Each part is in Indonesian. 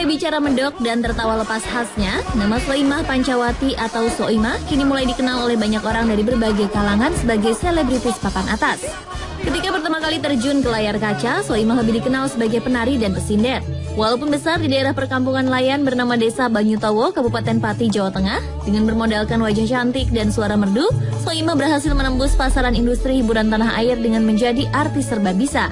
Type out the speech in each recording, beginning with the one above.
Bicara mendok dan tertawa lepas khasnya, nama Soimah Pancawati atau Soimah kini mulai dikenal oleh banyak orang dari berbagai kalangan sebagai selebritis papan atas. Ketika pertama kali terjun ke layar kaca, Soimah lebih dikenal sebagai penari dan pesinden. Walaupun besar di daerah perkampungan nelayan bernama Desa Banyutowo, Kabupaten Pati, Jawa Tengah, dengan bermodalkan wajah cantik dan suara merdu, Soimah berhasil menembus pasaran industri hiburan tanah air dengan menjadi artis serba bisa.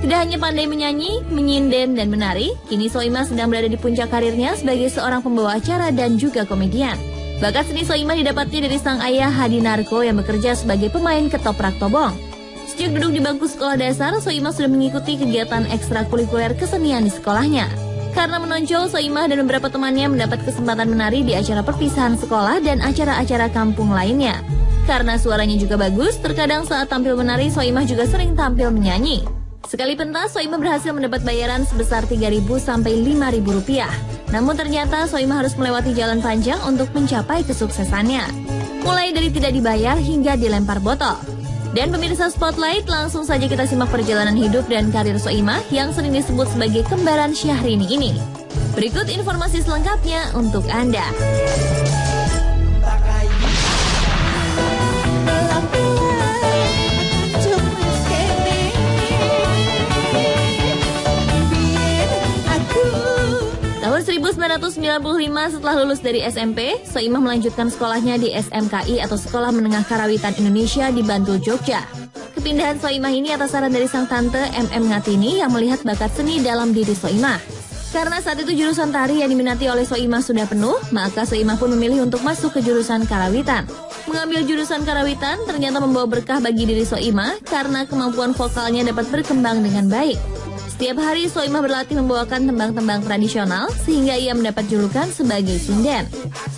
Tidak hanya pandai menyanyi, menyinden, dan menari, kini Soimah sedang berada di puncak karirnya sebagai seorang pembawa acara dan juga komedian. Bakat seni Soimah didapatnya dari sang ayah Hadi Narko yang bekerja sebagai pemain ketoprak tobong. Sejak duduk di bangku sekolah dasar, Soimah sudah mengikuti kegiatan ekstrakurikuler kesenian di sekolahnya. Karena menonjol, Soimah dan beberapa temannya mendapat kesempatan menari di acara perpisahan sekolah dan acara-acara kampung lainnya. Karena suaranya juga bagus, terkadang saat tampil menari, Soimah juga sering tampil menyanyi. Sekali pentas, Soimah berhasil mendapat bayaran sebesar Rp3.000 sampai Rp5.000. Namun ternyata Soimah harus melewati jalan panjang untuk mencapai kesuksesannya. Mulai dari tidak dibayar hingga dilempar botol. Dan pemirsa Spotlight, langsung saja kita simak perjalanan hidup dan karir Soimah yang sering disebut sebagai kembaran Syahrini ini. Berikut informasi selengkapnya untuk Anda. Tahun 1995 setelah lulus dari SMP, Soimah melanjutkan sekolahnya di SMKI atau Sekolah Menengah Karawitan Indonesia di Bantul, Jogja. Kepindahan Soimah ini atas saran dari sang tante MM Ngatini yang melihat bakat seni dalam diri Soimah. Karena saat itu jurusan tari yang diminati oleh Soimah sudah penuh, maka Soimah pun memilih untuk masuk ke jurusan Karawitan. Mengambil jurusan Karawitan ternyata membawa berkah bagi diri Soimah karena kemampuan vokalnya dapat berkembang dengan baik. Setiap hari Soimah berlatih membawakan tembang-tembang tradisional sehingga ia mendapat julukan sebagai sinden.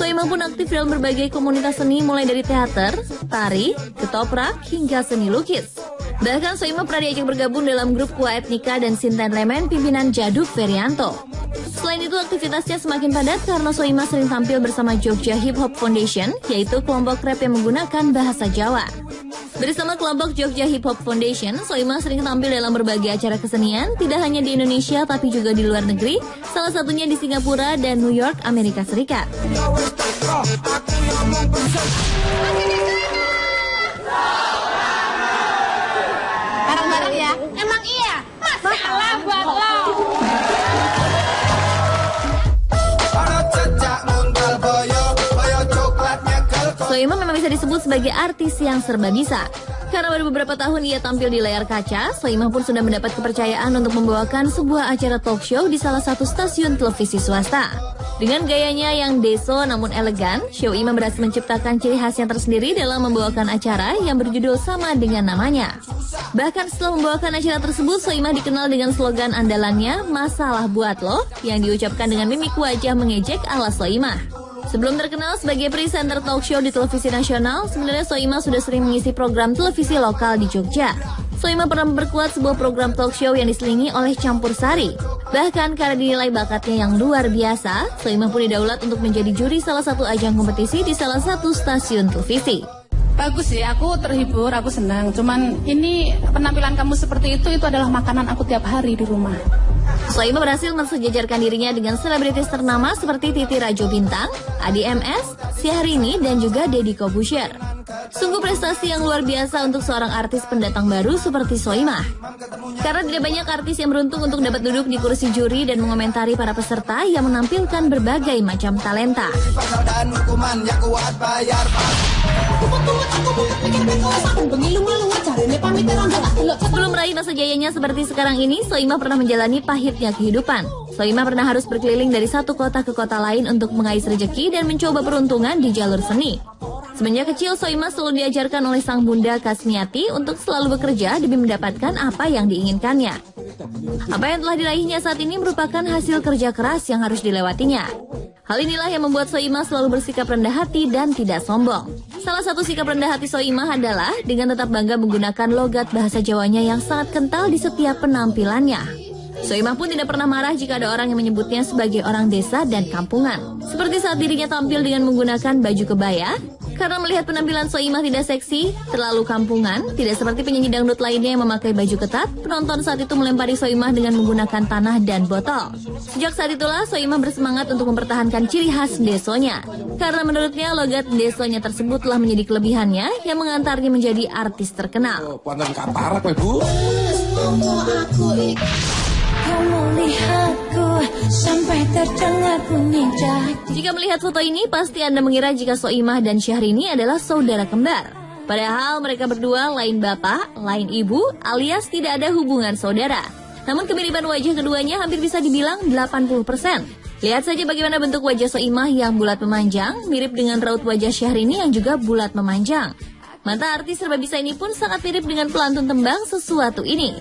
Soimah pun aktif dalam berbagai komunitas seni mulai dari teater, tari, ketoprak, hingga seni lukis. Bahkan Soimah pernah diajak bergabung dalam grup Kua Etnika dan Sinten Lemen pimpinan Jaduk Ferianto. Selain itu aktivitasnya semakin padat karena Soimah sering tampil bersama Jogja Hip Hop Foundation, yaitu kelompok rap yang menggunakan bahasa Jawa. Bersama kelompok Jogja Hip Hop Foundation, Soimah sering tampil dalam berbagai acara kesenian, tidak hanya di Indonesia tapi juga di luar negeri, salah satunya di Singapura dan New York, Amerika Serikat. Bareng-bareng ya? Emang iya? Masalah buat lo. Soimah memang bisa disebut sebagai artis yang serba bisa. Karena baru beberapa tahun ia tampil di layar kaca, Soimah pun sudah mendapat kepercayaan untuk membawakan sebuah acara talk show di salah satu stasiun televisi swasta. Dengan gayanya yang deso namun elegan, Soimah berhasil menciptakan ciri khasnya tersendiri dalam membawakan acara yang berjudul sama dengan namanya. Bahkan setelah membawakan acara tersebut, Soimah dikenal dengan slogan andalannya, "Masalah buat lo," yang diucapkan dengan mimik wajah mengejek ala Soimah. Sebelum terkenal sebagai presenter talk show di televisi nasional, sebenarnya Soimah sudah sering mengisi program televisi lokal di Jogja. Soimah pernah memperkuat sebuah program talk show yang diselingi oleh Campur Sari. Bahkan karena dinilai bakatnya yang luar biasa, Soimah pun didaulat untuk menjadi juri salah satu ajang kompetisi di salah satu stasiun televisi. Bagus sih, aku terhibur, aku senang. Cuman ini penampilan kamu seperti itu adalah makanan aku tiap hari di rumah. Soimah berhasil mensejajarkan dirinya dengan selebritis ternama seperti Titi Rajo Bintang, Adi MS, Syahrini, dan juga Deddy Corbuzier. Sungguh prestasi yang luar biasa untuk seorang artis pendatang baru seperti Soimah. Karena tidak banyak artis yang beruntung untuk dapat duduk di kursi juri dan mengomentari para peserta yang menampilkan berbagai macam talenta. Sebelum meraih masa jayanya seperti sekarang ini, Soimah pernah menjalani pahitnya kehidupan. Soimah pernah harus berkeliling dari satu kota ke kota lain untuk mengais rejeki dan mencoba peruntungan di jalur seni. Semenjak kecil, Soimah selalu diajarkan oleh sang bunda Kasmiati untuk selalu bekerja demi mendapatkan apa yang diinginkannya. Apa yang telah diraihnya saat ini merupakan hasil kerja keras yang harus dilewatinya. Hal inilah yang membuat Soimah selalu bersikap rendah hati dan tidak sombong. Salah satu sikap rendah hati Soimah adalah dengan tetap bangga menggunakan logat bahasa Jawanya yang sangat kental di setiap penampilannya. Soimah pun tidak pernah marah jika ada orang yang menyebutnya sebagai orang desa dan kampungan. Seperti saat dirinya tampil dengan menggunakan baju kebaya. Karena melihat penampilan Soimah tidak seksi, terlalu kampungan, tidak seperti penyanyi dangdut lainnya yang memakai baju ketat, penonton saat itu melempari Soimah dengan menggunakan tanah dan botol. Sejak saat itulah Soimah bersemangat untuk mempertahankan ciri khas desonya. Karena menurutnya logat desonya tersebut telah menjadi kelebihannya yang mengantarnya menjadi artis terkenal. Jika melihat foto ini, pasti Anda mengira jika Soimah dan Syahrini adalah saudara kembar. Padahal mereka berdua lain bapak, lain ibu, alias tidak ada hubungan saudara. Namun kemiripan wajah keduanya hampir bisa dibilang 80%. Lihat saja bagaimana bentuk wajah Soimah yang bulat memanjang, mirip dengan raut wajah Syahrini yang juga bulat memanjang. Mata artis serba bisa ini pun sangat mirip dengan pelantun tembang Sesuatu Ini.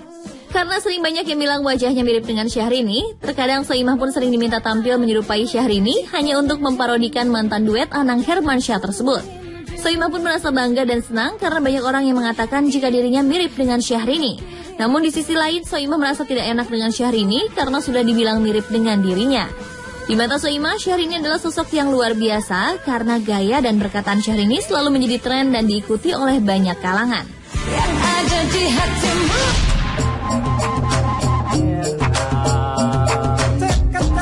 Karena sering banyak yang bilang wajahnya mirip dengan Syahrini, terkadang Soimah pun sering diminta tampil menyerupai Syahrini hanya untuk memparodikan mantan duet Anang Hermansyah tersebut. Soimah pun merasa bangga dan senang karena banyak orang yang mengatakan jika dirinya mirip dengan Syahrini. Namun di sisi lain, Soimah merasa tidak enak dengan Syahrini karena sudah dibilang mirip dengan dirinya. Di mata Soimah, Syahrini adalah sosok yang luar biasa karena gaya dan perkataan Syahrini selalu menjadi tren dan diikuti oleh banyak kalangan. Yang ada di hatimu.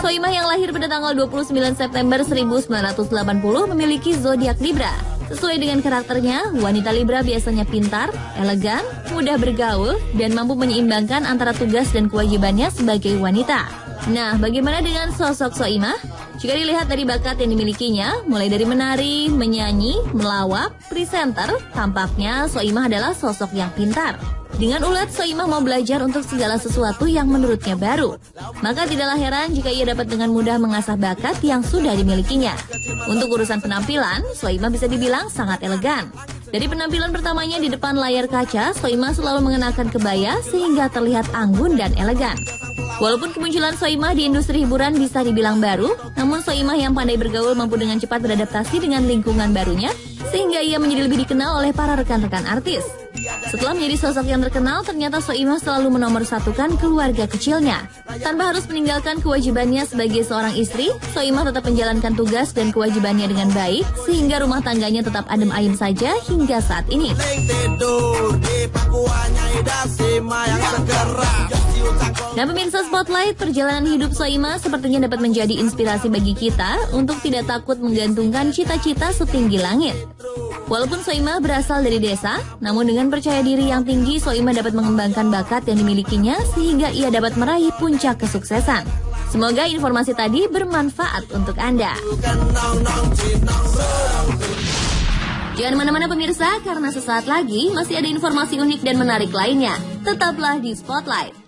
Soimah yang lahir pada tanggal 29 September 1980 memiliki zodiak Libra. Sesuai dengan karakternya, wanita Libra biasanya pintar, elegan, mudah bergaul, dan mampu menyeimbangkan antara tugas dan kewajibannya sebagai wanita. Nah, bagaimana dengan sosok Soimah? Jika dilihat dari bakat yang dimilikinya, mulai dari menari, menyanyi, melawak, presenter, tampaknya Soimah adalah sosok yang pintar. Dengan ulet, Soimah mau belajar untuk segala sesuatu yang menurutnya baru. Maka tidaklah heran jika ia dapat dengan mudah mengasah bakat yang sudah dimilikinya. Untuk urusan penampilan, Soimah bisa dibilang sangat elegan. Dari penampilan pertamanya di depan layar kaca, Soimah selalu mengenakan kebaya sehingga terlihat anggun dan elegan. Walaupun kemunculan Soimah di industri hiburan bisa dibilang baru, namun Soimah yang pandai bergaul mampu dengan cepat beradaptasi dengan lingkungan barunya, sehingga ia menjadi lebih dikenal oleh para rekan-rekan artis. Setelah menjadi sosok yang terkenal, ternyata Soimah selalu menomorsatukan keluarga kecilnya. Tanpa harus meninggalkan kewajibannya sebagai seorang istri, Soimah tetap menjalankan tugas dan kewajibannya dengan baik, sehingga rumah tangganya tetap adem ayem saja hingga saat ini. Nah pemirsa Spotlight, perjalanan hidup Soimah sepertinya dapat menjadi inspirasi bagi kita untuk tidak takut menggantungkan cita-cita setinggi langit. Walaupun Soimah berasal dari desa, namun dengan percaya diri yang tinggi, Soimah dapat mengembangkan bakat yang dimilikinya sehingga ia dapat meraih puncak kesuksesan. Semoga informasi tadi bermanfaat untuk Anda. Jangan mana-mana pemirsa, karena sesaat lagi masih ada informasi unik dan menarik lainnya. Tetaplah di Spotlight.